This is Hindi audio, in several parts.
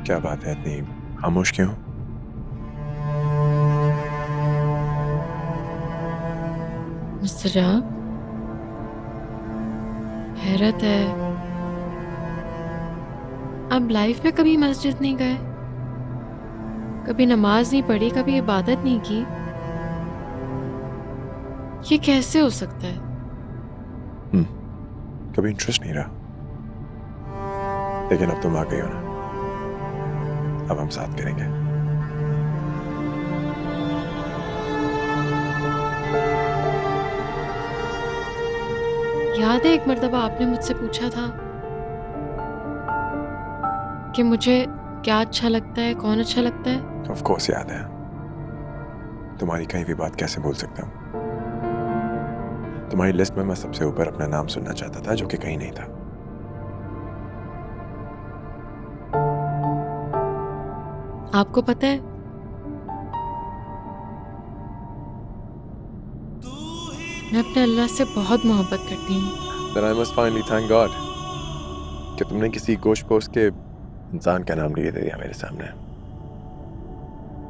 क्या बात है, इतनी खामोश क्यों? मुस्तजाब, हैरत है, आप लाइफ में कभी मस्जिद नहीं गए, कभी नमाज नहीं पढ़ी, कभी इबादत नहीं की। ये कैसे हो सकता है? कभी इंटरेस्ट नहीं रहा, लेकिन अब तुम आ गई हो ना, अब हम साथ करेंगे। याद है एक मर्तबा आपने मुझसे पूछा था कि मुझे क्या अच्छा लगता है, कौन अच्छा लगता है? ऑफ कोर्स याद है, तुम्हारी कहीं भी बात कैसे भूल सकता हूँ। तुम्हारी लिस्ट में मैं सबसे ऊपर अपना नाम सुनना चाहता था, जो कि कहीं नहीं था। आपको पता है, मैं अपने अल्लाह से बहुत मोहब्बत करती हूँ। Then I must finally thank God कि तुमने किसी गोश्त पोस्ट के इंसान का नाम लिए दे दिया मेरे सामने।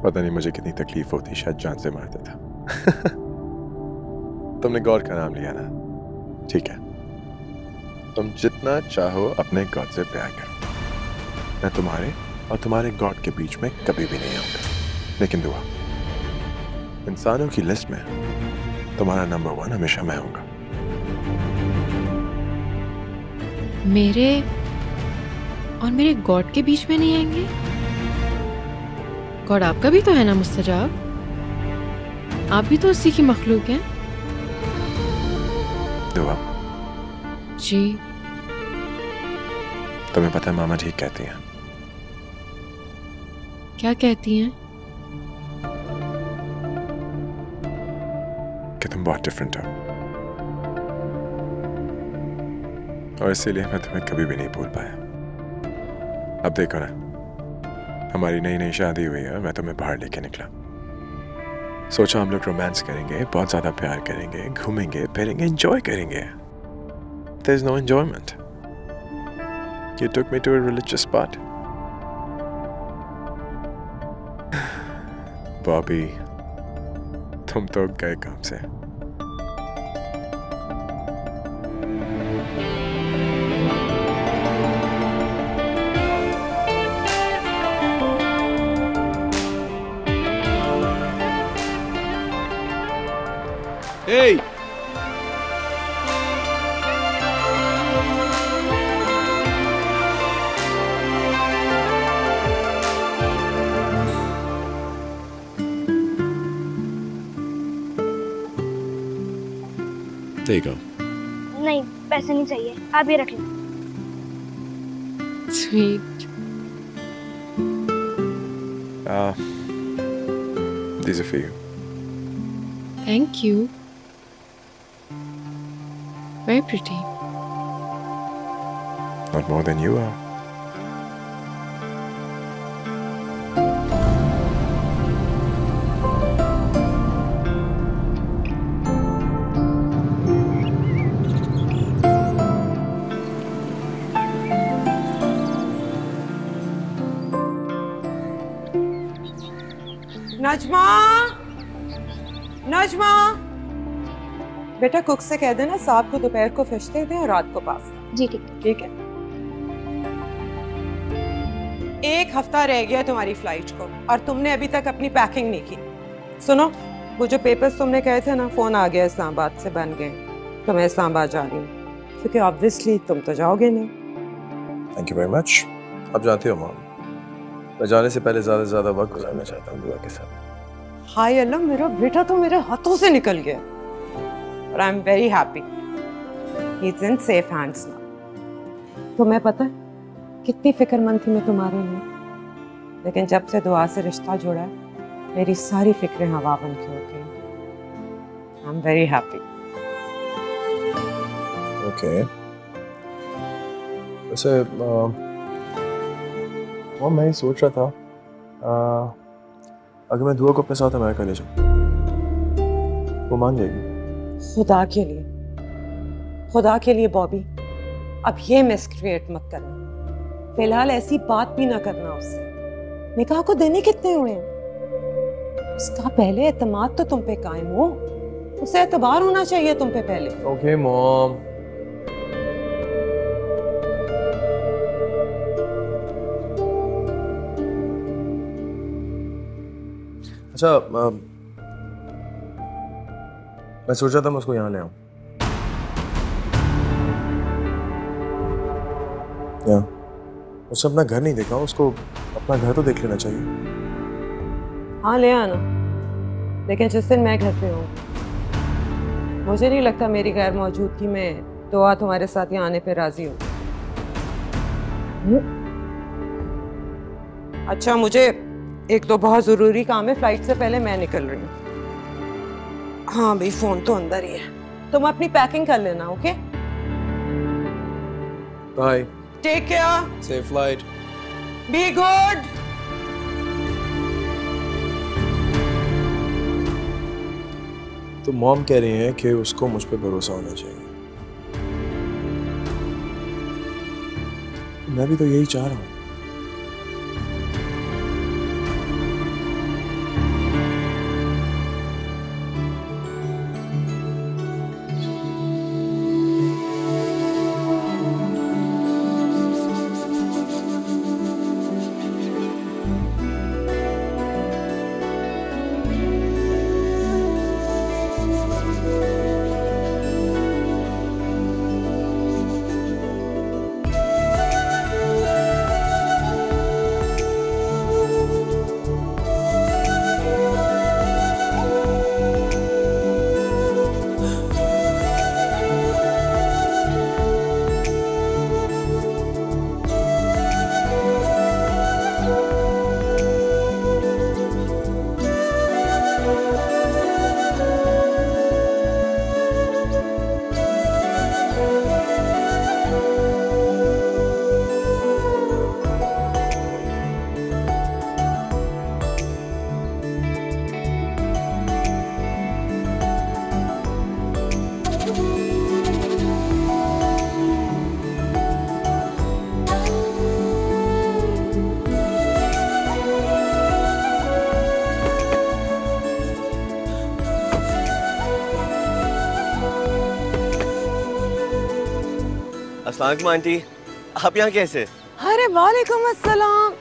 पता नहीं मुझे कितनी तकलीफ होती, शायद जान से मारता था। तुमने गॉड का नाम लिया ना, ठीक है, तुम जितना चाहो अपने गॉड से प्यार करो, मैं तुम्हारे और तुम्हारे गॉड के बीच में कभी भी नहीं आऊंगा। लेकिन दुआ, इंसानों की लिस्ट में तुम्हारा नंबर 1 हमेशा मैं होऊंगा। मेरे और मेरे गॉड के बीच में नहीं आएंगे? गॉड आपका भी तो है ना मुस्तजाब, आप भी तो उसी की मखलूक हैं। दुआ, जी, तुम्हें पता है मामा ठीक कहती हैं। क्या कहती हैं? कि तुम बहुत डिफरेंट हो, और इसीलिए मैं तुम्हें कभी भी नहीं भूल पाया। अब देखो ना, हमारी नई नई शादी हुई है और मैं तुम्हें बाहर लेके निकला। सोचा हम लोग रोमांस करेंगे, बहुत ज्यादा प्यार करेंगे, घूमेंगे फिरेंगे, एंजॉय करेंगे। There is no enjoyment. You took me to a religious spot. Bobby, तुम तो गए काम से। Hey! There you go. नहीं, पैसे नहीं चाहिए, आप ये रख लो। Sweet. These are for you. Thank you. Very pretty. Not more than you are. Najma, Najma, बेटा कुक से कह देना साहब को दोपहर को फिश दे दें और रात को पास्ता। जी ठीक। ठीक है। एक हफ्ता रह गया तुम्हारी फ्लाइट को और तुमने अभी तक अपनी पैकिंग नहीं की। सुनो, वो जो पेपर्स तुमने कहे थे ना, फोन आ गया इस्लामाबाद से, बन गए, तो मैं इस्लामाबाद जा रही हूँ, क्योंकि ऑब्वियसली तुम तो जाओगे नहीं। Thank you very much. अब जानती हो मॉम, मैं जाने से पहले ज्यादा से ज्यादा वक्त गुजारना चाहता हूँ दुआ के साथ। हाय अल्लाह, मेरा बेटा तो मेरे हाथों से निकल गया और I am very happy. He is in safe hands now. तुम्हें पता है कितनी फिक्रमंद थी मैं तुम्हारे लिए, लेकिन जब से दुआ से रिश्ता जुड़ा है, मेरी सारी फिक्रें हवा बन के हो गई। I am very happy. Okay, वैसे वो मैं ही सोच रहा था, अगर मैं दुआ को अपने साथ अमेरिका ले जाऊँ, वो मान जाएगी? खुदा के लिए, खुदा के लिए बॉबी, अब ये मिस क्रिएट मत करना। फिलहाल ऐसी बात भी ना करना उससे। निकाह को देने कितने हुए हैं? उसका पहले एतमाद तो तुम पे कायम हो, उसे एतबार होना चाहिए तुम पे पहले। Okay mom. अच्छा, मैं सोचा था मैं उसको यहाँ ले आऊं। उसने अपना घर नहीं देखा, उसको अपना घर तो देख लेना चाहिए। हाँ ले आना, लेकिन जिस दिन मैं घर पे हूँ मुझे नहीं लगता मेरी गैर मौजूदगी में दुआ तुम्हारे साथ यहाँ आने पे राजी हो। अच्छा, मुझे एक तो बहुत जरूरी काम है, फ्लाइट से पहले मैं निकल रही हूँ। हाँ भाई, फोन तो अंदर ही है, तुम अपनी पैकिंग कर लेना। Okay, bye, take care, safe flight, be good. तो मॉम कह रही हैं कि उसको मुझ पे भरोसा होना चाहिए। मैं भी तो यही चाह रहा हूँ। अस्सलाम आंटी, आप यहाँ कैसे? अरे वालेकुम अस्सलाम।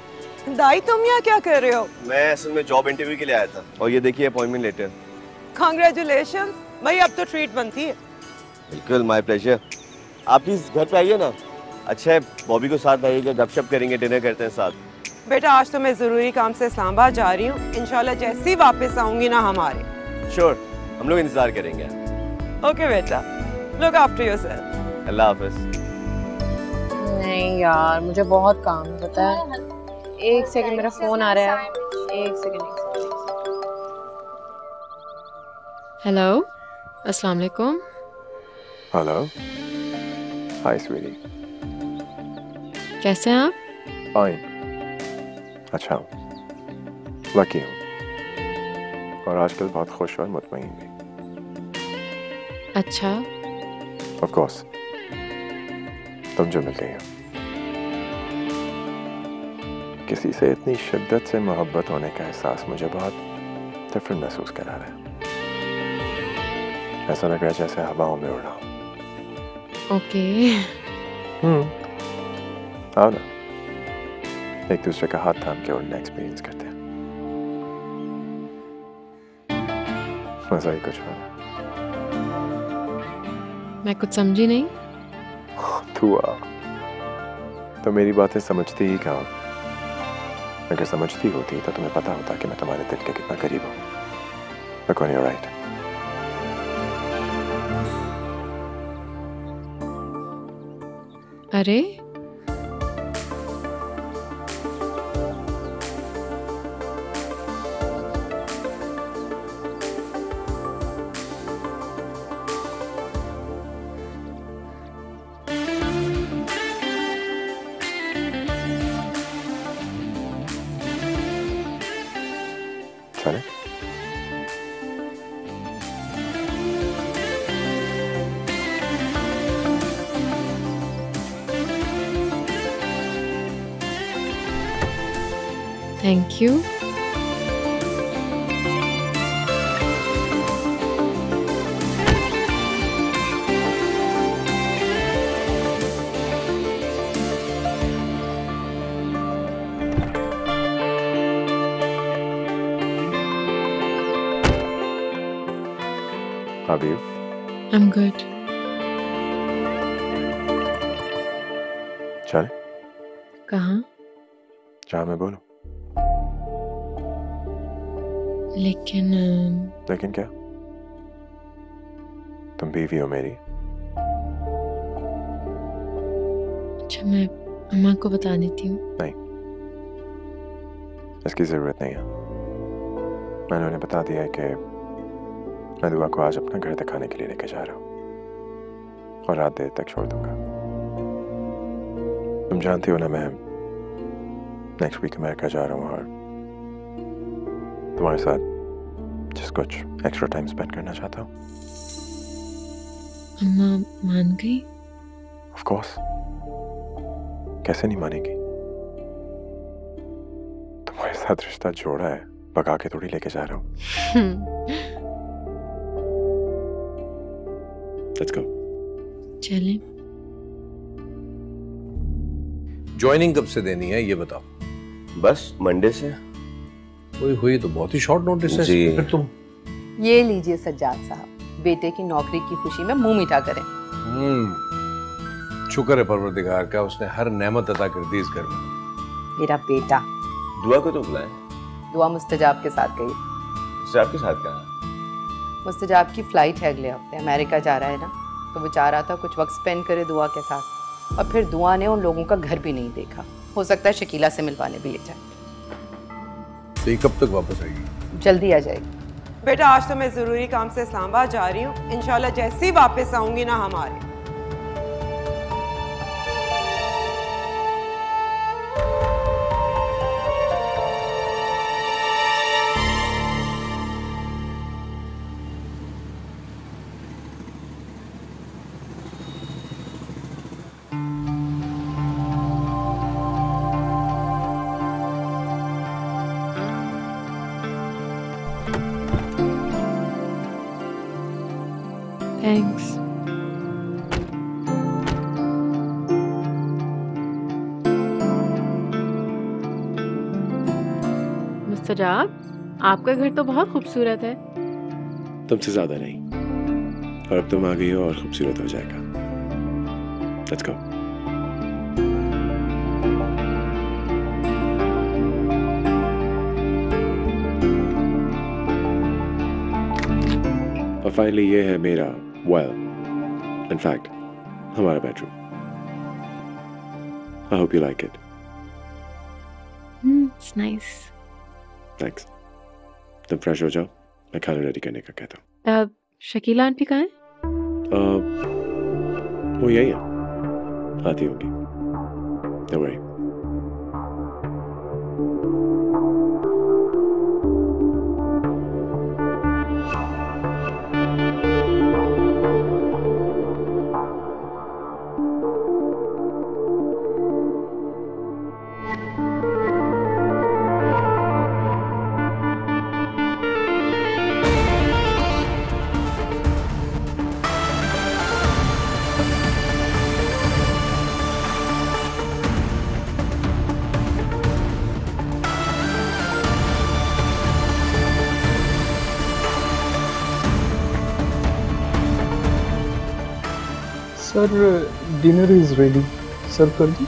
दाई, तुम यहाँ क्या कर रहे हो? मैं असल में जॉब इंटरव्यू के लिए आया था और ये देखिए अपॉइंटमेंट लेटर। कांग्रेचुलेशंस भाई, अब तो ट्रीट बनती है। बिल्कुल, माय प्लेजर। आप प्लीज घर पे आइए ना। अच्छा है, बॉबी को साथ लाइएगा, गपशप करेंगे, डिनर करते हैं साथ। बेटा, आज तो मैं जरूरी काम से इस्लामाबाद जा रही हूँ, इंशाल्लाह जैसी वापस आऊंगी ना हमारे। श्योर, हम लोग इंतजार करेंगे। ओके बेटा, लुक आफ्टर योरसेल्फ। अल्लाह हाफिज। नहीं यार, मुझे बहुत काम है, पता है। एक सेकंड, मेरा फोन आ रहा है। एक सेकंड। हेलो, अस्सलाम वालेकुम। हेलो, हाय स्वीटी। कैसे हैं आप? फाइन, अच्छा हूँ, लकी हूँ और आजकल बहुत खुश और मुतमईन भी। अच्छा, ऑफ कोर्स, तुम जो मिल गई हो। किसी से इतनी शिद्दत से मोहब्बत होने का एहसास मुझे बहुत डिफरेंट महसूस करा रहा है। ऐसा लग रहा है जैसे हवाओं में उड़ रहा हूँ। ओके। आओ ना, एक दूसरे का हाथ थाम के उड़ना एक्सपीरियंस करते हैं। मजा ही कुछ हो। मैं कुछ समझी नहीं। तू आ, तो मेरी बातें समझती ही कहाँ? अगर समझती होती तो तुम्हें पता होता कि मैं तुम्हारे दिल के कितना करीब हूँ। Look on your right. अरे, चले? Thank you. How are you? I'm good. चल कहाँ? जहाँ मैं बोलूं। लेकिन लेकिन क्या? तुम बीवी हो मेरी। अच्छा, मैं अम्मा को बता देती हूँ। नहीं, इसकी जरूरत नहीं है। मैंने उन्हें बता दिया है कि मैं दुआ को आज अपना घर दिखाने के लिए लेके जा रहा हूँ और रात देर तक छोड़ दूंगा। तुम जानती हो ना, मैं नेक्स्ट वीक अमेरिका जा रहा हूँ और तुम्हारे साथ जिस कुछ एक्स्ट्रा टाइम स्पेंड करना चाहता हूँ। अम्मा मान गई? ऑफ कोर्स, कैसे नहीं मानेगी? तुम्हारे साथ रिश्ता जोड़ा है, भगा के थोड़ी लेके जा रहा हूँ। Let's go. चलें। ज्वाइनिंग कब से देनी है ये बताओ। बस मंडे से। हुई तो बहुत ही शॉर्ट नोटिस है। जी। फिर तुम ये लीजिए सज्जाद साहब, बेटे की नौकरी की खुशी में मुंह मीठा करें। शुक्र है परवरदिगार का, उसने हर नेमत अता कर दी इस घर में। मेरा बेटा दुआ को तो बुलाएं। दुआ मुस्तजाब के साथ गई। इससे आपके साथ कहा? मुस्तजाब की फ्लाइट है अगले हफ्ते, अमेरिका जा रहा है ना, तो वो चाह रहा था कुछ वक्त स्पेंड करे दुआ के साथ। और फिर दुआ ने उन लोगों का घर भी नहीं देखा, हो सकता है शकीला से मिलवाने भी ले जाए। तो ये कब तक वापस आएगी? जल्दी आ जाएगी। बेटा आज तो मैं जरूरी काम से इस्लामाबाद जा रही हूँ, इंशाल्लाह जैसे ही वापस आऊंगी ना हमारे। थैंक्स। मुस्तजाब, आपका घर तो बहुत खूबसूरत है। तुमसे ज्यादा नहीं, और अब तुम आ गई हो और खूबसूरत हो जाएगा। Let's go. और फाइनली ये है मेरा, in fact, हमारा bedroom. I hope you like it. It's nice. Thanks. तुम फ्रेश हो जाओ, मैं खाना रेडी करने का कहता हूँ। शकीला आंटी कहाँ है? वो यही है, आती होंगी। Don't worry. Sir dinner is ready, serve कर दी?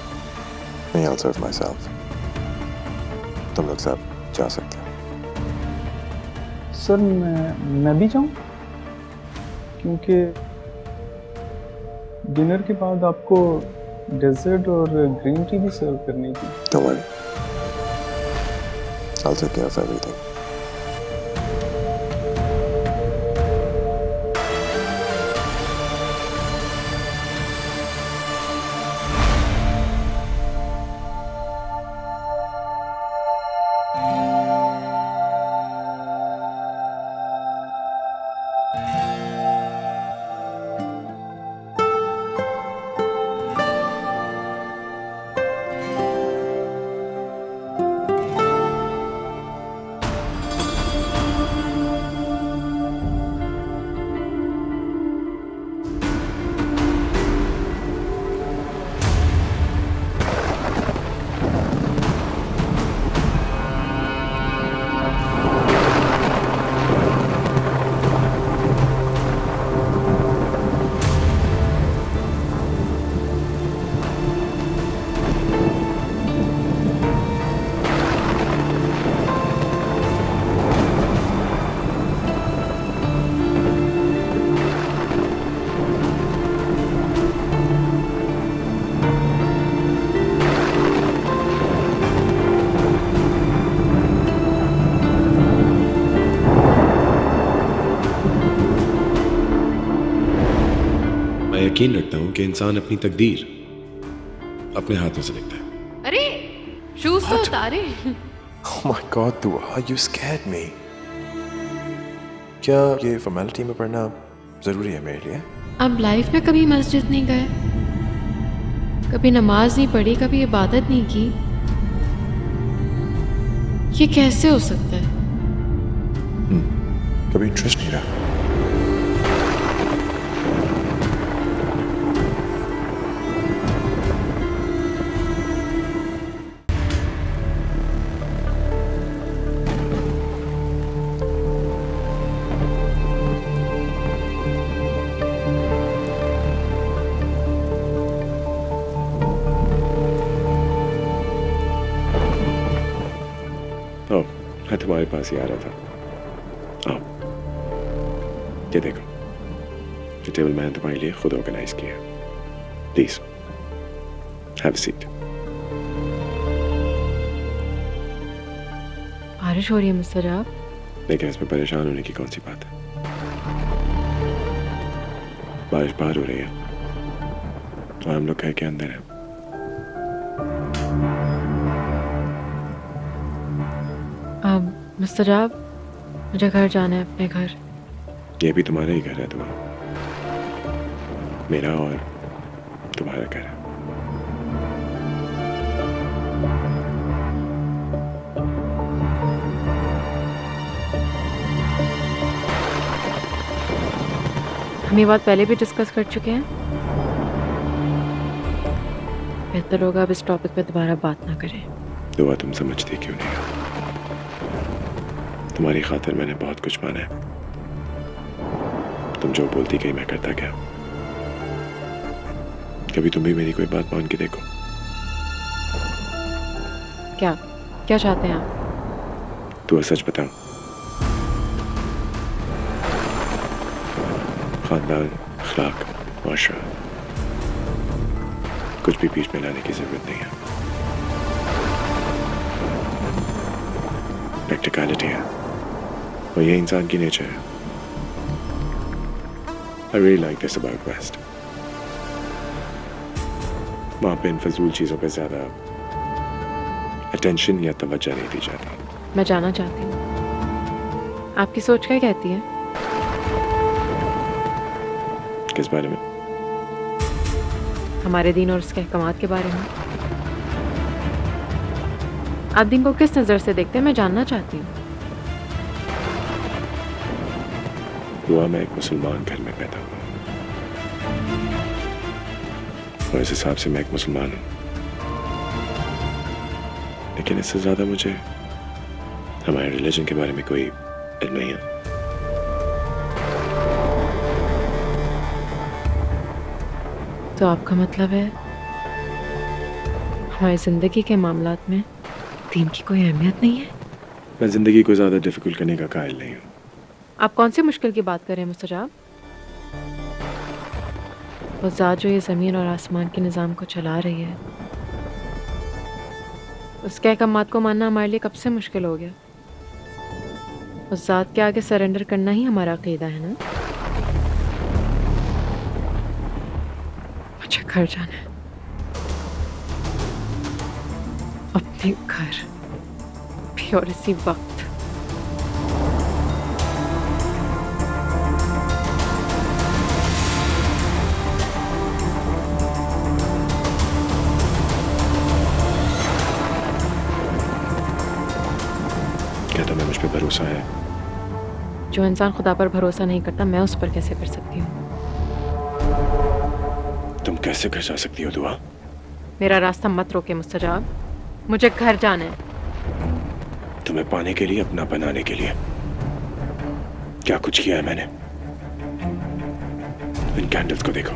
नहीं, I'll serve myself. तुम लोग सब जा सकते हो। सर मैं भी जाऊं, क्योंकि डिनर के बाद आपको डेजर्ट और ग्रीन टी भी सर्व करनी थी। Don't worry. I'll take care of everything. यकीन रखता हूँ कि इंसान अपनी तकदीर अपने हाथों से लिखता है। अरे शूज तो उतारे। Oh my God, दुआ, you scared me. क्या ये फॉर्मेलिटी में पढ़ना जरूरी है मेरे लिए? अब लाइफ में कभी मस्जिद नहीं गए, कभी नमाज नहीं पढ़ी, कभी इबादत नहीं की, ये कैसे हो सकता है? कभी इंटरेस्ट नहीं रहा। मैं तुम्हारे पास ही आ रहा था। आओ, ये देखो, ये टेबल मैंने तुम्हारे लिए खुद ऑर्गेनाइज किया। Please have a seat. बारिश हो रही है मिस्टर आप, लेकिन इसमें परेशान होने की कौन सी बात है? बारिश बाहर हो रही है और हम लोग घर के अंदर हैं। मिस्टर आप, मुझे घर जाना है, अपने घर। ये भी तुम्हारा ही घर है दुआ, मेरा और तुम्हारा घर है। हम ये बात पहले भी डिस्कस कर चुके हैं। बेहतर होगा अब इस टॉपिक पे दोबारा बात ना करें। दुआ, तुम समझती क्यों नहीं हो? तुम्हारी खातिर मैंने बहुत कुछ माना है। तुम जो बोलती गई मैं करता गया। कभी तुम भी मेरी कोई बात मान के देखो। क्या क्या चाहते हैं आप? तू सच बताओ, खानदान, अखलाक, माशरा, कुछ भी बीच में लाने की जरूरत नहीं है। प्रैक्टिकलिटी है और ये इंसान की नेचर है। I really like this about West. वहाँ पे इन फजूल चीज़ों पे ज़्यादा अटेंशन या तवज्जो नहीं दी जाती। मैं जाना चाहती हूँ। आपकी सोच क्या कहती है? किस बारे में? हमारे दीन और उसके अहकामात के बारे में। आप दीन को किस नज़र से देखते हैं, मैं जानना चाहती हूँ। दुआ, मैं एक मुसलमान घर में पैदा हुआ और इस हिसाब से मैं एक मुसलमान हूँ, लेकिन इससे ज़्यादा मुझे हमारे रिलीजन के बारे में कोई इल्म नहीं है। तो आपका मतलब है हमारी ज़िंदगी के मामलात में दीन की कोई अहमियत नहीं है? मैं ज़िंदगी को ज़्यादा डिफिकल्ट करने का कायल नहीं हूँ। आप कौन सी मुश्किल की बात कर रहे हैं मुस्तजाब? वो ज़ात जो ये ज़मीन और आसमान के निज़ाम को चला रही है, उसके अहकामात को मानना हमारे लिए कब से मुश्किल हो गया? उस ज़ात के आगे सरेंडर करना ही हमारा अक़ीदा है ना? मुझे घर जाना है, अपने घर भी, और इसी वक्त। क्या तुम्हें मुझ पर भरोसा है? जो इंसान खुदा पर भरोसा नहीं करता, मैं उस पर कैसे कर सकती हूँ? तुम कैसे घर जा सकती हो दुआ? मेरा रास्ता मत रोके मुस्तजाब, मुझे घर जाना है। तुम्हें पाने के लिए, अपना बनाने के लिए क्या कुछ किया है मैंने? इन कैंडल्स को देखो,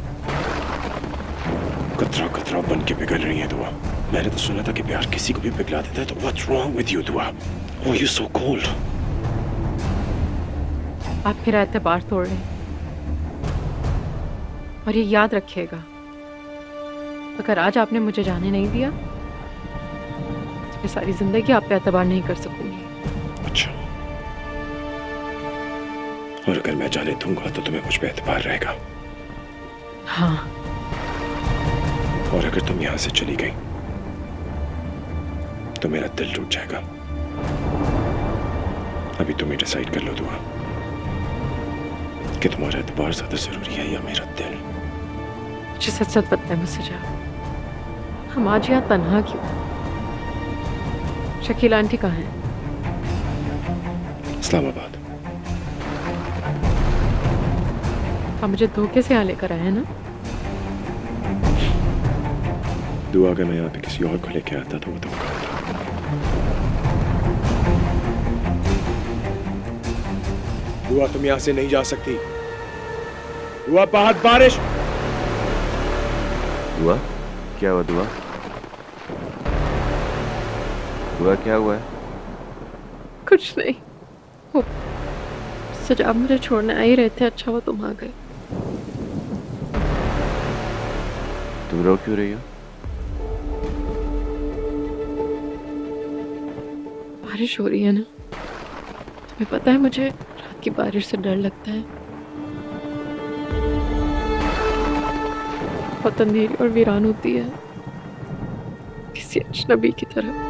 कतरा कतरा बन के पिघल रही है दुआ। मैंने तो सुना था कि प्यार किसी को भी पिघला देता है। तो व्हाट्स रॉन्ग विद यू दुआ? Oh, you're so cold. आप फिर एतबार तोड़ रहे हैं, और ये याद रखिएगा, अगर आज आपने मुझे जाने नहीं दिया तो मैं सारी जिंदगी आप पे एतबार नहीं कर सकूंगी। अच्छा, और अगर मैं जाने दूंगा तो तुम्हें मुझ पे एतबार रहेगा? हाँ। और अगर तुम यहां से चली गई तो मेरा दिल टूट जाएगा। अभी तुम ही डिसाइड कर लो दुआ कि तुम्हारा एतबार ज्यादा जरूरी है या मेरा दिल। मुझे सच सच पता है मुझसे जा, हम आज यहाँ तन्हा क्यों? शकीला आंटी कहाँ है? इस्लामाबाद। आप मुझे धोखे से यहाँ लेकर आए हैं ना? दुआ अगर मैं यहाँ पे किसी और को लेके आता तो वो तुम कहा था। दुआ तुम यहाँ से नहीं जा सकती। दुआ बाहर बारिश। दुआ क्या हुआ? दुआ दुआ क्या हुआ है? कुछ नहीं, वो सजाब मुझे छोड़ने आ ही रहे थे। अच्छा वो तुम आ गए। तुम रो क्यों रही हो? बारिश हो रही है ना, तुम्हें पता है मुझे रात की बारिश से डर लगता है। बहुत अंधेरी और वीरान होती है, किसी अजनबी की तरह।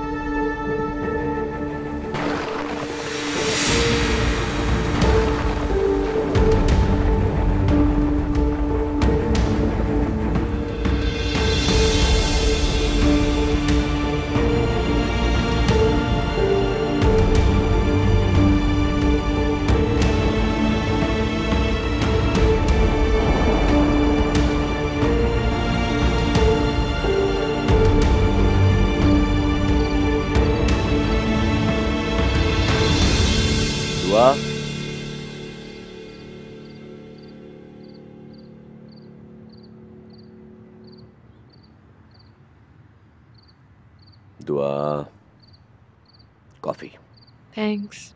दुआ दुआ कॉफी। थैंक्स।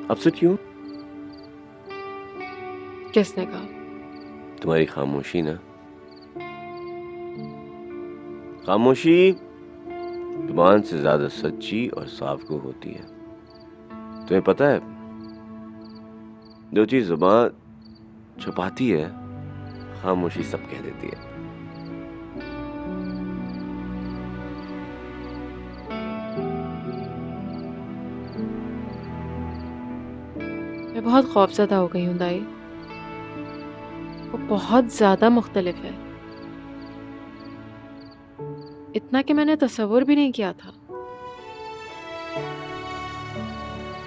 अपसेट क्यों? किसने कहा? तुम्हारी खामोशी ना। खामोशी जुबान से ज्यादा सच्ची और साफ को होती है। तुम्हें पता है जो चीज जुबान छुपाती है खामोशी सब कह देती है। मैं बहुत खौफज़दा हो गई हूँ दाई। वो बहुत ज्यादा मुख्तलिफ है, इतना कि मैंने तसव्वुर भी नहीं किया था।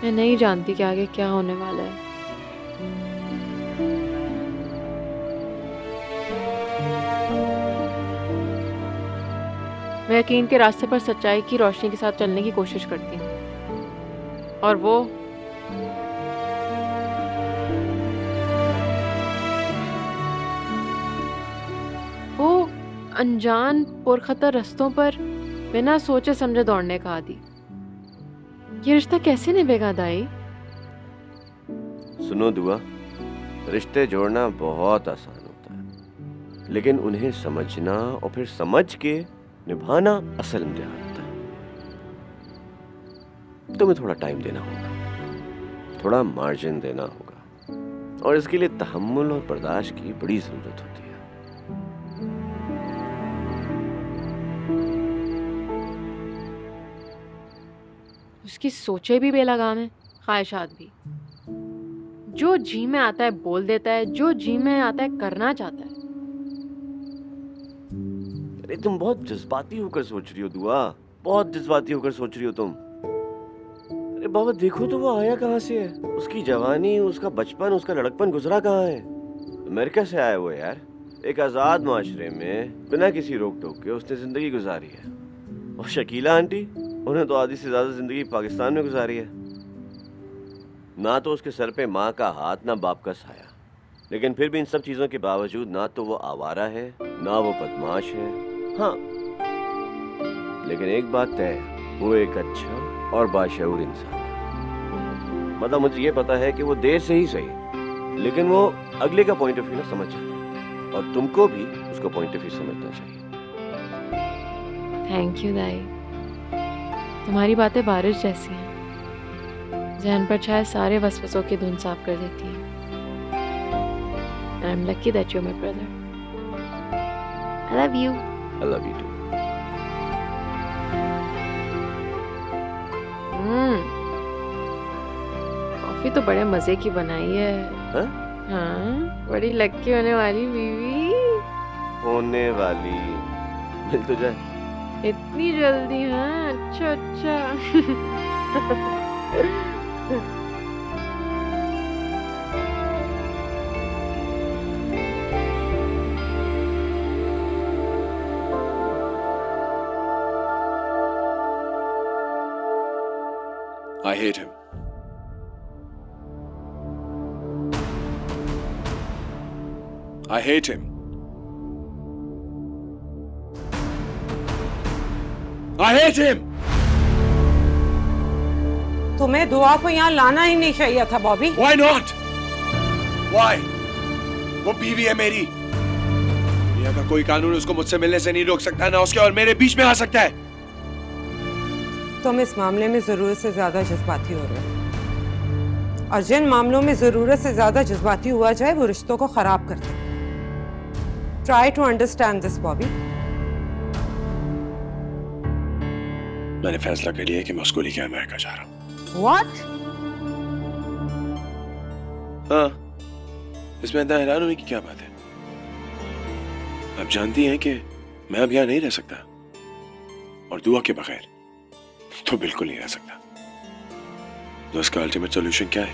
मैं नहीं जानती कि आगे क्या होने वाला है। मैं यकीन के रास्ते पर सच्चाई की रोशनी के साथ चलने की कोशिश करती हूँ, और वो अनजान पुरखतर रास्तों पर बिना सोचे समझे दौड़ने का आदी। ये रिश्ता कैसे निभेगा दाई? सुनो दुआ, रिश्ते जोड़ना बहुत आसान होता है, लेकिन उन्हें समझना और फिर समझ के निभाना असल इम्तिहान होता है। तुम्हें थोड़ा टाइम देना होगा, थोड़ा मार्जिन देना होगा, और इसके लिए तहम्मुल और बर्दाश्त की बड़ी जरूरत होती है। उसकी सोचे भी बेलगाम है, ख्वाहिशात भी। जो जी में आता है बोल देता है, जो जी में आता है करना चाहता है। अरे तुम बहुत जज्बाती होकर सोच रही हो दुआ, बहुत जज्बाती होकर सोच रही हो तुम। अरे बाबा देखो तो वो आया कहाँ से है? उसकी जवानी, उसका बचपन, उसका लड़कपन गुजरा कहाँ है? अमेरिका से आया वो यार। एक आजाद माशरे में बिना किसी रोक टोक के उसने जिंदगी गुजारी है। और शकीला आंटी, उन्हें तो आधी से ज्यादा जिंदगी पाकिस्तान में गुजारी है। ना तो उसके सर पे माँ का हाथ, ना बाप का साया, लेकिन फिर भी इन सब चीजों के बावजूद ना तो वो आवारा है, ना वो बदमाश है। हाँ, लेकिन एक बात तय है, वो एक अच्छा और बाशऊर इंसान है। मतलब मुझे ये पता है कि वो देर से ही सही, लेकिन वो अगले का पॉइंट ऑफ व्यू ना समझ जाता है, और तुमको भी उसका पॉइंट ऑफ व्यू समझना चाहिए। थैंक यू दाई, तुम्हारी बातें बारिश जैसी हैं। जहन पर छाए सारे वसवसों की धुन साफ कर देती है। I am lucky that you are my brother. I love you. I love you too. Coffee तो बड़े मजे की बनाई है। हाँ, बड़ी लकी होने वाली बीवी। होने वाली, मिल तो जाए। इतनी जल्दी? हाँ, अच्छा अच्छा। I hate him. I hate him. I hate him. तुम्हें दुआ को यहाँ लाना ही नहीं चाहिए था बॉबी। Why not? Why? वो बीवी है मेरी। दुनिया का कोई कानून उसको मुझसे मिलने से नहीं रोक सकता, ना उसके और मेरे बीच में आ सकता है। तुम इस मामले में जरूरत से ज्यादा जज्बाती हो रहे हो, और जिन मामलों में जरूरत से ज्यादा जज्बाती हुआ जाए वो रिश्तों को खराब करते हैं। Try to understand this Bobby. मैंने फैसला कर लिया कि मैं उसको लेकर अमेरिका जा रहा हूँ। What? हाँ, इसमें इतना हैरान होने की क्या बात है? आप जानती हैं कि मैं अब यहाँ नहीं रह सकता, और दुआ के बगैर तो बिल्कुल नहीं रह सकता। तो इसका अल्टीमेट सॉल्यूशन क्या है?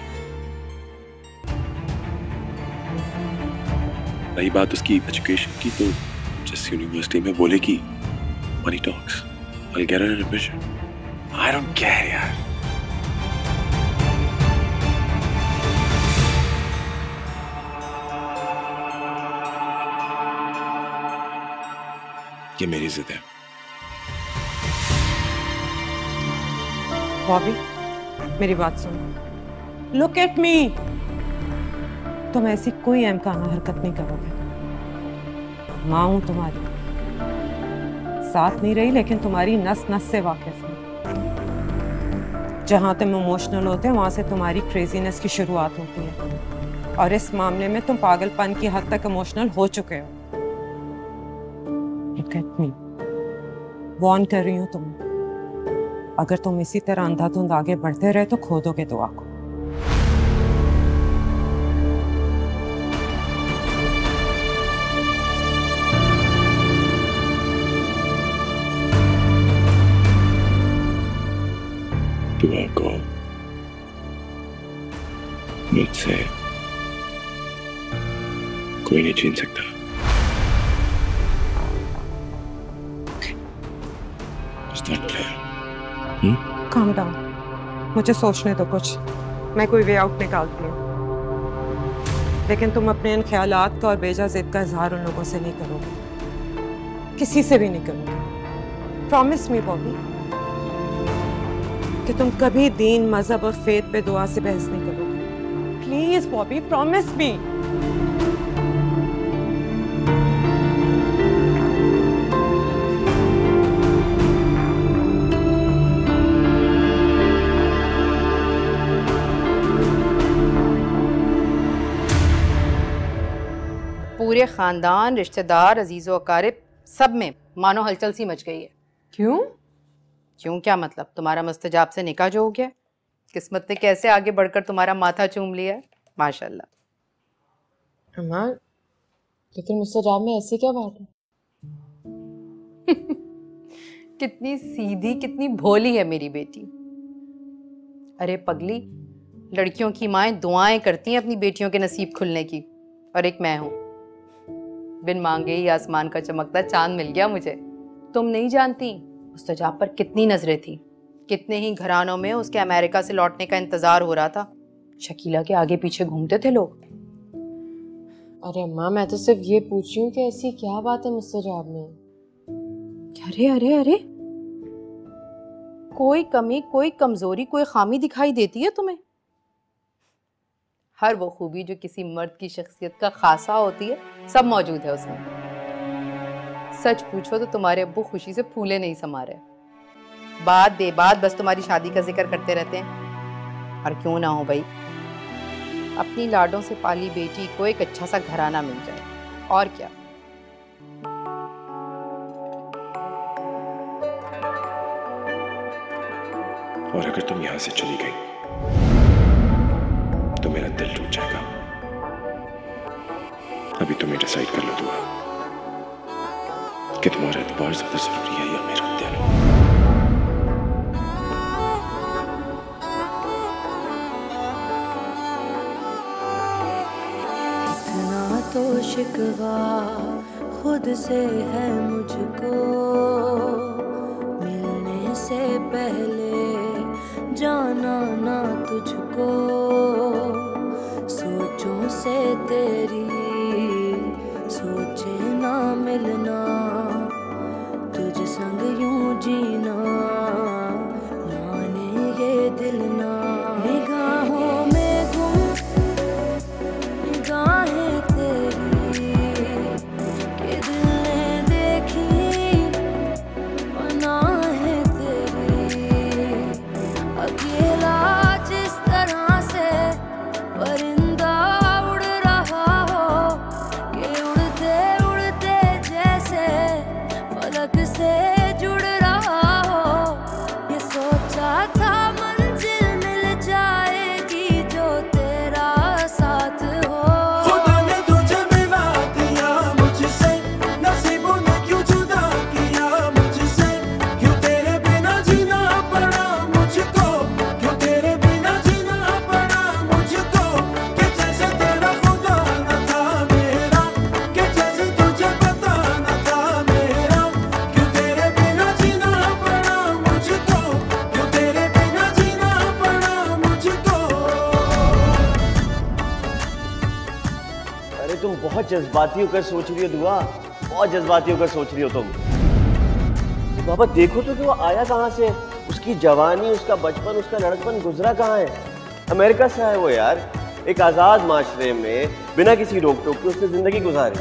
रही बात उसकी एजुकेशन की, तो जिस यूनिवर्सिटी में बोले कि money talks, I'll get her an admission. I don't care यार। ये मेरी जिद है। बॉबी, मेरी बात सुनो। Look at me. तुम ऐसी कोई अहमकाना हरकत नहीं करोगे। माँ हूं तुम्हारी, साथ नहीं रही लेकिन तुम्हारी नस नस से वाकिफ हूं। जहां तुम इमोशनल होते हैं वहां से तुम्हारी क्रेजीनेस की शुरुआत होती है, और इस मामले में तुम पागलपन की हद तक इमोशनल हो चुके हो। लुक एट मी, वार्न कर रही हूं तुम्हें। अगर तुम इसी तरह अंधाधुंध आगे बढ़ते रहे तो खो दोगे दुआ को। दुआ को मुझसे कोई नहीं छीन सकता। Is that clear? Calm down. मुझे सोचने दो कुछ, मैं कोई वे आउट निकालती हूँ। लेकिन तुम अपने इन ख्यालात का और बेजा जिद का इजहार उन लोगों से नहीं करोगे, किसी से भी नहीं करोगे। प्रॉमिस मी बॉबी कि तुम कभी दीन, मजहब और फेथ पे दुआ से बहस नहीं करोगे। Please Bobby, promise me. पूरे खानदान, रिश्तेदार, अजीजो अकारिब सब में मानो हलचल सी मच गई है। क्यों? क्यों क्या मतलब? तुम्हारा मुस्तजाब से निकाह जो हो गया, किस्मत ने कैसे आगे बढ़कर तुम्हारा माथा चूम लिया है। माशाल्लाह। अम्मा, लेकिन मुस्तजाब में ऐसी क्या बात है? कितनी सीधी, कितनी भोली है मेरी बेटी। अरे पगली, लड़कियों की माएं दुआएं करती हैं अपनी बेटियों के नसीब खुलने की, और एक मैं हूं। बिन मांगे ही आसमान का चमकता चांद मिल गया मुझे। तुम नहीं जानती मुस्तजाब पर कितनी नजरें थी, कितने ही घरानों में उसके अमेरिका से लौटने का इंतजार हो रहा था। शकीला के आगे पीछे घूमते थे लोग। अरे अम्मा, मैं तो सिर्फ ये पूछ रही हूँ कि ऐसी क्या बात है मुस्तजाब में? अरे अरे अरे, कोई कमी, कोई कमजोरी, कोई खामी दिखाई देती है तुम्हें? हर वो खूबी जो किसी मर्द की शख्सियत का खासा होती है सब मौजूद है उसमें। सच पूछो तो तुम्हारे अब्बू खुशी से फूले नहीं समा रहे। बात बेबात बस तुम्हारी शादी का जिक्र करते रहते हैं। और क्यों ना हो भाई, अपनी लाडों से पाली बेटी को एक अच्छा सा घराना मिल जाए, और क्या। और अगर तुम यहां से चली गई तो मेरा दिल टूट जाएगा। अभी तुम्हें डिसाइड कर लो दुआ कि तुम्हारा एतबार ज्यादा जरूरी है या मेरा दिल। इतना तो शिकवा खुद से है मुझको, मिलने से पहले जाना ना तुझको, सोचों से तेरी सोचे ना मिलना, तुझ संग यूं जीना माने ये दिल ना। निगाहों में गुम निगाहें तेरी कि दिल ने देखी पनाहें तेरी, अकेला जिस तरह से परिंदा उड़ रहा हो कि उड़ते उड़ते जैसे फलक से जुड़ रहा हो, ये सोचा था मंजिल मिल जाएगी जो तेरा साथ हो। खुदा ने तुझे मिला दिया मुझसे, नसीबों ने क्यों जुदा किया मुझसे, क्यों तेरे बिना जीना पड़ा मुझको, क्यों तेरे बिना जीना पड़ा मुझको, कि जैसे तेरा खुदा न था मेरा, कि जैसे तुझे पता न था मेरा, क्यों तेरे बिना जीना पड़ा मुझको, क्यों तेरे बिना जीना पड़ा मुझको। अरे तुम बहुत जज्बाती होकर सोच रही हो दुआ, बहुत जज्बाती होकर सोच रही हो तुम। बाबा देखो तो कि वो आया कहाँ से, उसकी जवानी, उसका बचपन, उसका लड़कपन गुजरा कहाँ है। अमेरिका से है वो यार, एक आज़ाद माशरे में बिना किसी रोक टोक के उसने जिंदगी गुजारी।